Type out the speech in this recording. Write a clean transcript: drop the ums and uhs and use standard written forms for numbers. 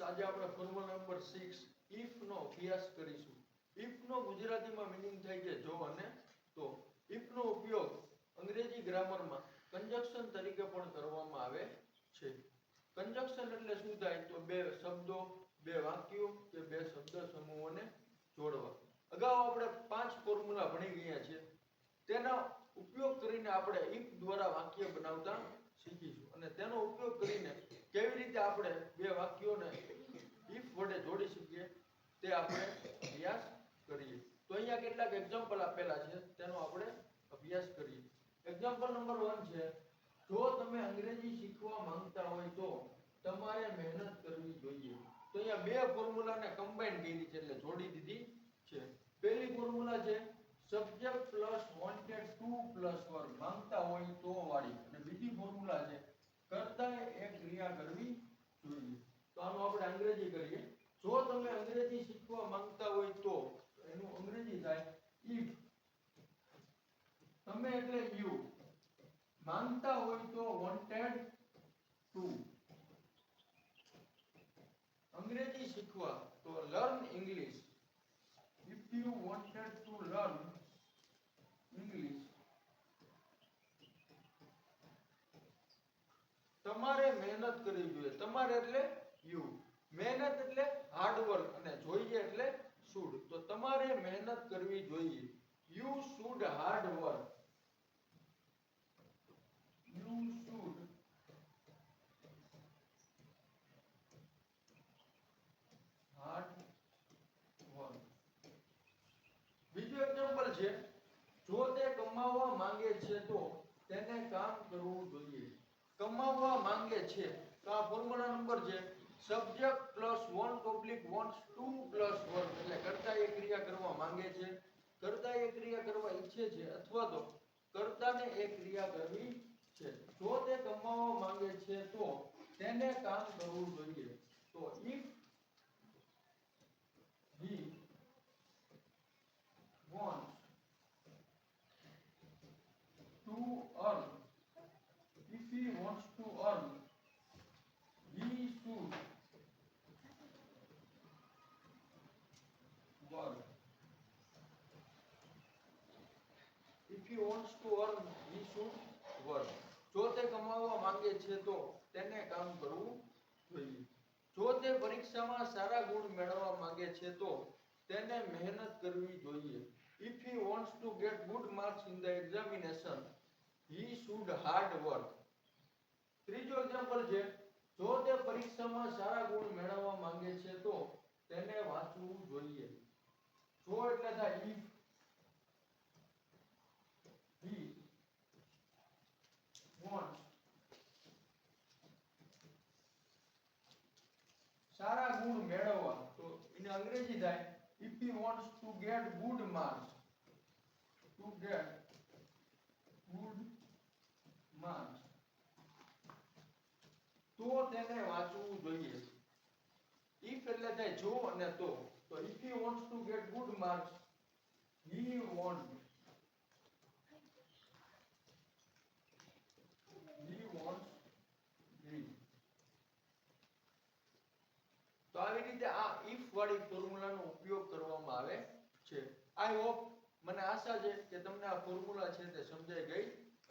આજે આપણે formula number 6 if નો અભ્યાસ કરીશું. ઇફ નો ગુજરાતીમાં મીનિંગ થાય છે જો અને તો. ઇફ નો ઉપયોગ અંગ્રેજી ગ્રામરમાં કંજક્શન તરીકે પણ કરવામાં આવે છે. કંજક્શન એટલે શું થાય તો બે શબ્દો, બે વાક્યો કે બે શબ્દ સમૂહોને જોડવા. અગાઉ આપણે 5 ફોર્મ્યુલા ભણી ગયા છે. તેનો ઉપયોગ કરીને આપણે ઇફ દ્વારા વાક્ય બનાવતા શીખીશું અને તેનો ઉપયોગ કરીને કેવી રીતે આપણે બે વાક્યોને ઇફ વડે જોડી શકીએ તે આપણે અભ્યાસ કરીએ. તો અહીંયા કેટલાક એક્ઝામ્પલ આપેલા છે તેનો આપણે અભ્યાસ કરીએ. એક્ઝામ્પલ નંબર 1 છે જો તમે અંગ્રેજી શીખવા માંગતા હોય તો તમારે મહેનત કરવી જોઈએ. તો અહીંયા બે ફોર્મ્યુલાને કમ્બાઈન કરી છે એટલે જોડી દીધી છે. પહેલી ફોર્મ્યુલા છે subject plus wanted to plus verb માંગતા હોય તો વાળી અને બીજી ફોર્મ્યુલા છે કરતા એક ક્રિયા કરવી જોઈએ. તો આનો આપણે અંગ્રેજી કરીએ. જો તમે અંગ્રેજી શીખવા માંગતા હોય તો એનું અંગ્રેજી થાય if. તમે એટલે you, માંગતા હોય તો wanted to. અંગ્રેજી શીખવા તો learn English. If you wanted to learn English, તમારે મહેનત કરવી જોઈએ. તમારે એટલે you, મહેનત એટલે હાર્ડ વર્ક અને જોઈએ એટલે should. તો તમારે મહેનત કરવી જોઈએ. You should hard work. You should hard work. બીજું એક્ઝામ્પલ છે જો તે કમાવા માંગે છે તો તેને કામ કરવું જોઈએ. કમાવા માંગે છે તો આ ફોર્મ્યુલા નંબર છે subject plus want oblique wants to plus verb એટલે કરતા એક ક્રિયા કરવા માંગે છે, કરતા એક ક્રિયા કરવા ઈચ્છે છે અથવા તો કર્તાને એક ક્રિયા કરવી છે. જો તે કમાવા માંગે છે તો તેને કામ કરવું જોઈએ. તો if he wants to earn, if he wants to earn, he should work. If he wants to earn, he should work. જો તે કમાવા માંગે છે તો તેને કામ કરવું જોઈએ. જો તે પરીક્ષામાં સારા ગુણ મેળવવા માંગે છે તો તેને મહેનત કરવી જોઈએ. If he wants to get good marks in the examination, he should hard work. ત્રીજો એક્ઝામ્પલ છે જો તે પરીક્ષામાં સારા ગુણ મેળવવા માંગે છે તો તેને વાંચવું જોઈએ. જો એટલે થાય if he wants સારા ગુણ મેળવવા તો એને અંગ્રેજી થાય if he wants to get good marks, to get good marks તો તેને વાંચવું જોઈએ. if એટલે થાય જો અને તો. તો if he wants to get good marks, he wants read. તો આવી રીતે આ if વાળી ફોર્મ્યુલાનો ઉપયોગ કરવામાં આવે છે. આઈ હોપ, મને આશા છે કે તમને આ ફોર્મ્યુલા છે તે સમજાઈ ગઈ